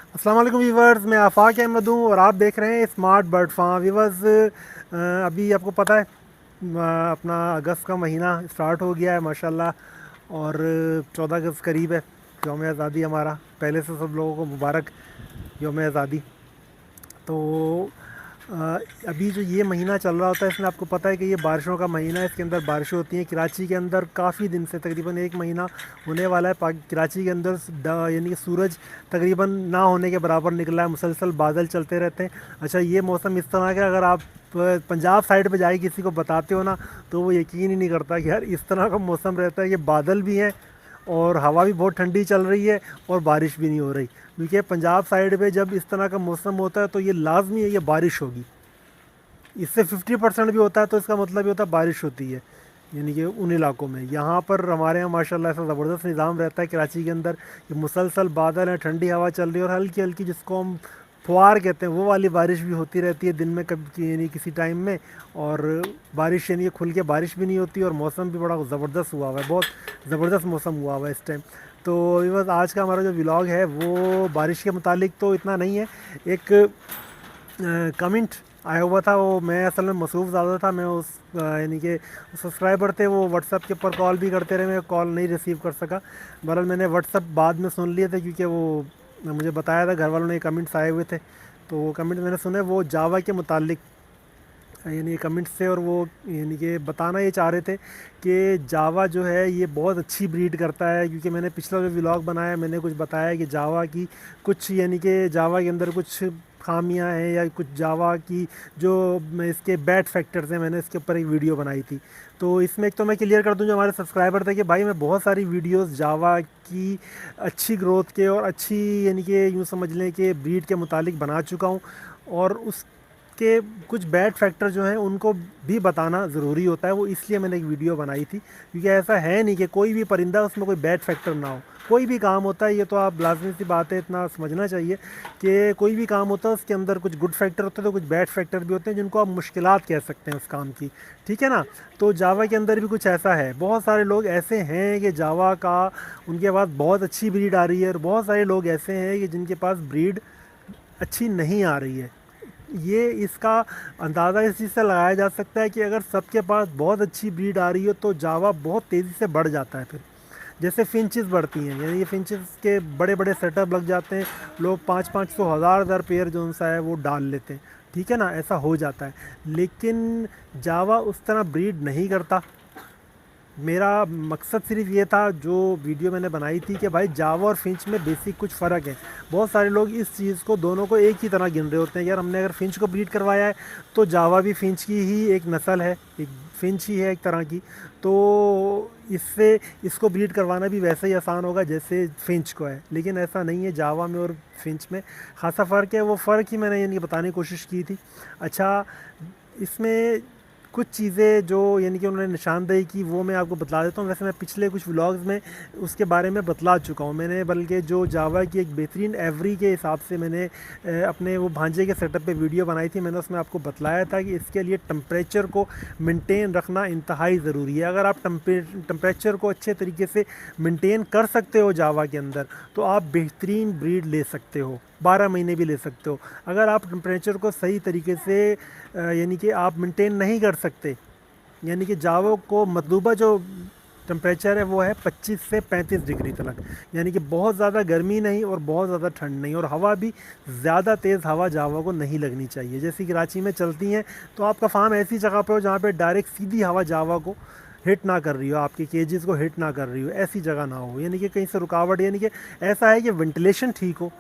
अस्सलाम वालेकुम वीवर्स, मैं आफाक अहमद हूँ और आप देख रहे हैं स्मार्ट बर्ड फार्म। वीवर्स, अभी आपको पता है अपना अगस्त का महीना स्टार्ट हो गया है माशाल्लाह। और 14 अगस्त करीब है, यौम आज़ादी हमारा। पहले से सब लोगों को मुबारक यौम आज़ादी। तो अ, अभी जो ये महीना चल रहा होता है, इसमें आपको पता है कि ये बारिशों का महीना है। इसके अंदर बारिशें होती हैं कराची के अंदर काफ़ी दिन से, तकरीबन एक महीना होने वाला है। कराची के अंदर यानी कि सूरज तकरीबन ना होने के बराबर निकला है, मुसलसल बादल चलते रहते हैं। अच्छा, ये मौसम इस तरह का अगर आप पंजाब साइड पे जाके किसी को बताते हो ना, तो वो यकीन ही नहीं करता कि यार इस तरह का मौसम रहता है कि बादल भी हैं और हवा भी बहुत ठंडी चल रही है और बारिश भी नहीं हो रही। क्योंकि पंजाब साइड पे जब इस तरह का मौसम होता है तो ये लाजमी है, ये बारिश होगी। इससे 50% भी होता है तो इसका मतलब ये होता है बारिश होती है, यानी कि उन इलाकों में। यहाँ पर हमारे यहाँ माशाल्लाह ऐसा ज़बरदस्त निज़ाम रहता है कराची के अंदर कि मुसलसल बादल हैं, ठंडी हवा चल रही है और हल्की हल्की, जिसको हम फुहार कहते हैं, वो वाली बारिश भी होती रहती है दिन में कभी, यानी किसी टाइम में। और बारिश यानी कि खुल के बारिश भी नहीं होती और मौसम भी बड़ा ज़बरदस्त हुआ हुआ है, बहुत ज़बरदस्त मौसम हुआ हुआ है इस टाइम। तो ये बस आज का हमारा जो व्लॉग है वो बारिश के मुतालिक तो इतना नहीं है। एक कमेंट आया हुआ था, वो मैं असल में मसरूफ़ ज़्यादा था। मैं उस यानी कि सब्सक्राइबर थे, वो व्हाट्सअप के ऊपर कॉल भी करते रहे, मैं कॉल नहीं रिसीव कर सका। बहरहाल मैंने व्हाट्सअप बाद में सुन लिए थे, क्योंकि वो मुझे बताया था, घर वालों ने कमेंट्स आए हुए थे। तो वो कमेंट मैंने सुने, वो जावा के मुतालिक यानी कमेंट्स थे। और वो यानी कि बताना ये चाह रहे थे कि जावा जो है ये बहुत अच्छी ब्रीड करता है। क्योंकि मैंने पिछला जो व्लॉग बनाया मैंने कुछ बताया कि जावा की कुछ, यानी कि जावा के अंदर कुछ खामियां हैं या कुछ जावा की जो इसके बैड फैक्टर्स हैं, मैंने इसके ऊपर एक वीडियो बनाई थी। तो इसमें एक तो मैं क्लियर कर दूं जो हमारे सब्सक्राइबर थे, कि भाई मैं बहुत सारी वीडियोस जावा की अच्छी ग्रोथ के और अच्छी, यानी कि यूँ समझ लें कि ब्रीड के मुतालिक बना चुका हूँ। और उस के कुछ बैड फैक्टर जो हैं उनको भी बताना ज़रूरी होता है, वो इसलिए मैंने एक वीडियो बनाई थी। क्योंकि ऐसा है नहीं कि कोई भी परिंदा उसमें कोई बैड फैक्टर ना हो। कोई भी काम होता है, ये तो आप लाजमी सी बात है, इतना समझना चाहिए कि कोई भी काम होता है उसके अंदर कुछ गुड फैक्टर होते हैं तो कुछ बैड फैक्टर भी होते हैं, जिनको आप मुश्किलात कह सकते हैं उस काम की। ठीक है ना। तो जावा के अंदर भी कुछ ऐसा है, बहुत सारे लोग ऐसे हैं कि जावा का उनके पास बहुत अच्छी ब्रीड आ रही है, और बहुत सारे लोग ऐसे हैं कि जिनके पास ब्रीड अच्छी नहीं आ रही है। ये इसका अंदाज़ा इस चीज़ से लगाया जा सकता है कि अगर सबके पास बहुत अच्छी ब्रीड आ रही हो तो जावा बहुत तेज़ी से बढ़ जाता है। फिर जैसे फिंचेस बढ़ती हैं, यानी ये फिंचेस के बड़े बड़े सेटअप लग जाते हैं, लोग 500 500 हज़ार पेयर जो सा है वो डाल लेते हैं। ठीक है ना, ऐसा हो जाता है। लेकिन जावा उस तरह ब्रीड नहीं करता। मेरा मकसद सिर्फ ये था, जो वीडियो मैंने बनाई थी, कि भाई जावा और फिंच में बेसिक कुछ फ़र्क है। बहुत सारे लोग इस चीज़ को, दोनों को एक ही तरह गिन रहे होते हैं। यार हमने अगर फिंच को ब्रीड करवाया है तो जावा भी फिंच की ही एक नस्ल है, एक फिंच ही है एक तरह की। तो इससे इसको ब्रीड करवाना भी वैसे ही आसान होगा जैसे फिंच को है। लेकिन ऐसा नहीं है, जावा में और फिंच में खासा फ़र्क है। वो फ़र्क ही मैंने यानी बताने की कोशिश की थी। अच्छा, इसमें कुछ चीज़ें जो यानी कि उन्होंने निशानदेही की वो मैं आपको बतला देता हूँ। वैसे मैं पिछले कुछ व्लॉग्स में उसके बारे में बतला चुका हूँ मैंने, बल्कि जो जावा की एक बेहतरीन एवरी के हिसाब से मैंने अपने वो भांजे के सेटअप पे वीडियो बनाई थी। मैंने उसमें आपको बतलाया था कि इसके लिए टम्परेचर को मेंटेन रखना इंतहाई ज़रूरी है। अगर आप टम्परेचर को अच्छे तरीके से मेंटेन कर सकते हो जावा के अंदर, तो आप बेहतरीन ब्रीड ले सकते हो, 12 महीने भी ले सकते हो। अगर आप टेम्परेचर को सही तरीके से यानी कि आप मेंटेन नहीं कर सकते, यानी कि जावों को मतलूबा जो टेम्परेचर है वो है 25 से 35 डिग्री तक, यानी कि बहुत ज़्यादा गर्मी नहीं और बहुत ज़्यादा ठंड नहीं। और हवा भी ज़्यादा तेज़ हवा जावा को नहीं लगनी चाहिए। जैसे कराची में चलती हैं, तो आपका फार्म ऐसी जगह पे हो जहाँ पे डायरेक्ट सीधी हवा जावा को हिट ना कर रही हो, आपके केजेस को हिट ना कर रही हो, ऐसी जगह ना हो। यानी कि कहीं से रुकावट, यानी कि ऐसा है कि वेंटिलेशन ठीक हो,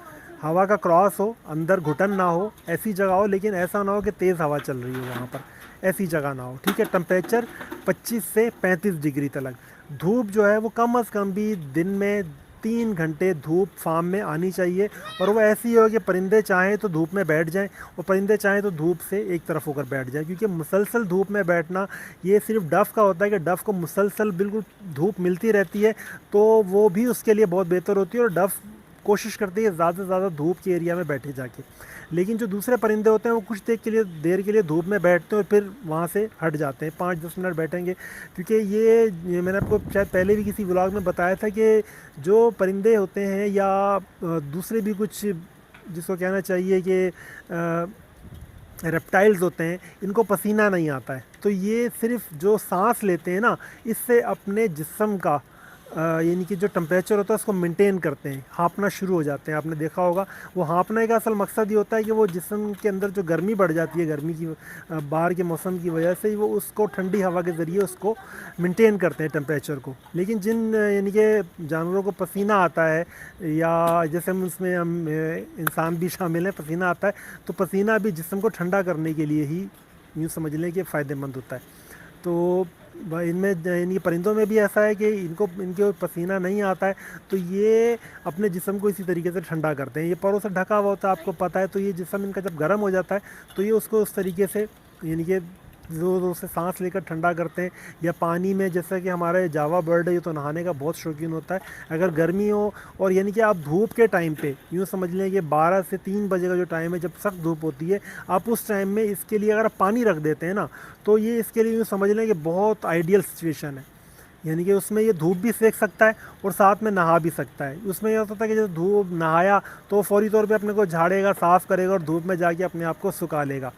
हवा का क्रॉस हो, अंदर घुटन ना हो, ऐसी जगह हो। लेकिन ऐसा ना हो कि तेज़ हवा चल रही हो वहाँ पर, ऐसी जगह ना हो। ठीक है, टेम्परेचर 25 से 35 डिग्री तक। धूप जो है वो कम अज़ कम भी दिन में 3 घंटे धूप फार्म में आनी चाहिए। और वो ऐसी हो कि परिंदे चाहें तो धूप में बैठ जाएं और परिंदे चाहें तो धूप से एक तरफ होकर बैठ जाएं। क्योंकि मुसलसल धूप में बैठना ये सिर्फ डफ़ का होता है कि डफ़ को मुसलसल बिल्कुल धूप मिलती रहती है, तो वो भी उसके लिए बहुत बेहतर होती है। और डफ़ कोशिश करती है ज़्यादा से ज़्यादा धूप के एरिया में बैठे जाके। लेकिन जो दूसरे परिंदे होते हैं वो कुछ देर के लिए धूप में बैठते हैं और फिर वहाँ से हट जाते हैं, 5-10 मिनट बैठेंगे। क्योंकि ये मैंने आपको शायद पहले भी किसी व्लॉग में बताया था कि जो परिंदे होते हैं या दूसरे भी कुछ जिसको कहना चाहिए कि रेप्टाइल्स होते हैं, इनको पसीना नहीं आता है। तो ये सिर्फ जो सांस लेते हैं ना, इससे अपने जिस्म का यानी कि जो टेम्परेचर होता है उसको मेंटेन करते हैं, हाँफना शुरू हो जाते हैं। आपने देखा होगा वो हाँफने का असल मकसद ये होता है कि वो जिस्म के अंदर जो गर्मी बढ़ जाती है, गर्मी की बाहर के मौसम की वजह से, वो उसको ठंडी हवा के ज़रिए उसको मेंटेन करते हैं टेम्परेचर को। लेकिन जिन यानी कि जानवरों को पसीना आता है, या जैसे हम इंसान भी शामिल हैं, पसीना आता है, तो पसीना भी जिस्म को ठंडा करने के लिए ही यूँ समझ लें कि फ़ायदेमंद होता है। तो इनमें यानी परिंदों में भी ऐसा है कि इनके पसीना नहीं आता है, तो ये अपने जिस्म को इसी तरीके से ठंडा करते हैं। ये परों से ढका हुआ होता है, आपको पता है, तो ये जिस्म इनका जब गर्म हो जाता है तो ये उसको उस तरीके से यानी कि ज़ोर ज़ोर से सांस लेकर ठंडा करते हैं। या पानी में, जैसा कि हमारे जावा बर्ड है, ये तो नहाने का बहुत शौकीन होता है। अगर गर्मी हो और यानी कि आप धूप के टाइम पे यूँ समझ लें कि 12 से 3 बजे का जो टाइम है, जब सख्त धूप होती है, आप उस टाइम में इसके लिए अगर आप पानी रख देते हैं ना, तो ये इसके लिए यूँ समझ लें कि बहुत आइडियल सिचुएशन है। यानी कि उसमें ये धूप भी सेक सकता है और साथ में नहा भी सकता है। उसमें यह होता है कि जब धूप नहाया तो फ़ौरी तौर पे अपने को झाड़ेगा, साफ़ करेगा और धूप में जाके अपने आप को सुखा लेगा,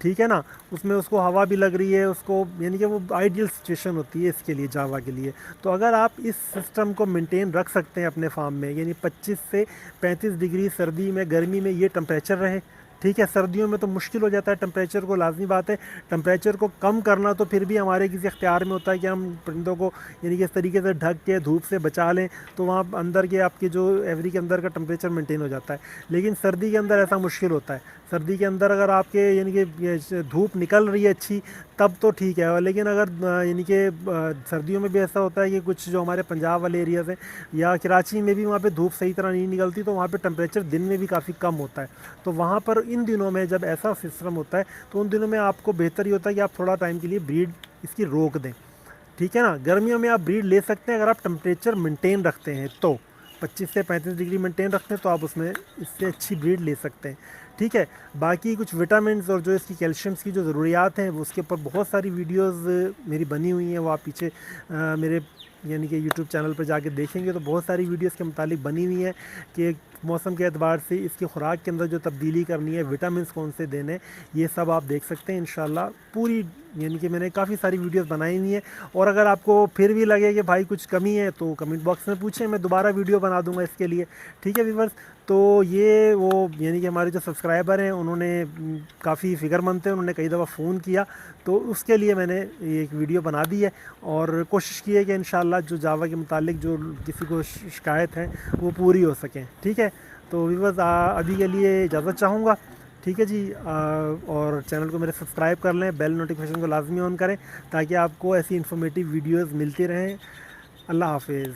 ठीक है ना। उसमें उसको हवा भी लग रही है उसको, यानी कि वो आइडियल सिचुएशन होती है इसके लिए, जावा के लिए। तो अगर आप इस सिस्टम को मेंटेन रख सकते हैं अपने फार्म में, यानी 25 से 35 डिग्री सर्दी में, गर्मी में ये टेम्परेचर रहे, ठीक है। सर्दियों में तो मुश्किल हो जाता है टेम्परेचर को, लाजमी बात है टेम्परेचर को कम करना, तो फिर भी हमारे किसी इख्तियार में होता है कि हम परिंदों को यानी कि इस तरीके से ढक के धूप से बचा लें, तो वहाँ अंदर के आपके जो एवरी के अंदर का टेम्परेचर मेंटेन हो जाता है। लेकिन सर्दी के अंदर ऐसा मुश्किल होता है। सर्दी के अंदर अगर आपके यानी कि धूप निकल रही है अच्छी, तब तो ठीक है। और लेकिन अगर यानी कि सर्दियों में भी ऐसा होता है कि कुछ जो हमारे पंजाब वाले एरियाज़ हैं या कराची में भी, वहाँ पे धूप सही तरह नहीं निकलती, तो वहाँ पे टेम्परेचर दिन में भी काफ़ी कम होता है। तो वहाँ पर इन दिनों में जब ऐसा सिस्टम होता है, तो उन दिनों में आपको बेहतर ही होता है कि आप थोड़ा टाइम के लिए ब्रीड इसकी रोक दें, ठीक है ना। गर्मियों में आप ब्रीड ले सकते हैं अगर आप टेम्परेचर मेंटेन रखते हैं, तो 25 से 35 डिग्री मेंटेन रखते हैं तो आप उसमें इससे अच्छी ब्रीड ले सकते हैं, ठीक है। बाकी कुछ विटामिन्स और जो इसकी कैल्शियम्स की जो ज़रूरियात हैं, वो उसके ऊपर बहुत सारी वीडियोस मेरी बनी हुई हैं। वो आप पीछे मेरे यानी कि यूट्यूब चैनल पर जाके देखेंगे तो बहुत सारी वीडियोस के मुतालिक बनी हुई हैं कि मौसम के एतबार से इसकी खुराक के अंदर जो तब्दीली करनी है, विटामिन्स कौन से देने, ये सब आप देख सकते हैं इंशाल्लाह। पूरी यानी कि मैंने काफ़ी सारी वीडियोस बनाई हुई हैं। और अगर आपको फिर भी लगे कि भाई कुछ कमी है, तो कमेंट बॉक्स में पूछें, मैं दोबारा वीडियो बना दूंगा इसके लिए, ठीक है व्यूअर्स। तो ये वो यानी कि हमारे जो सब्सक्राइबर हैं, उन्होंने काफ़ी फ़िक्रमंद थे, उन्होंने कई दफ़ा फ़ोन किया, तो उसके लिए मैंने ये एक वीडियो बना दी है। और कोशिश की है कि इंशाल्लाह जो जावा के मुतालिक जो किसी को शिकायत है वो पूरी हो सकें, ठीक है। तो व्यूअर्स अभी के लिए इजाज़त चाहूँगा, ठीक है जी। और चैनल को मेरे सब्सक्राइब कर लें, बेल नोटिफिकेशन को लाजमी ऑन करें, ताकि आपको ऐसी इन्फॉर्मेटिव वीडियोज़ मिलती रहें। अल्लाह हाफिज़।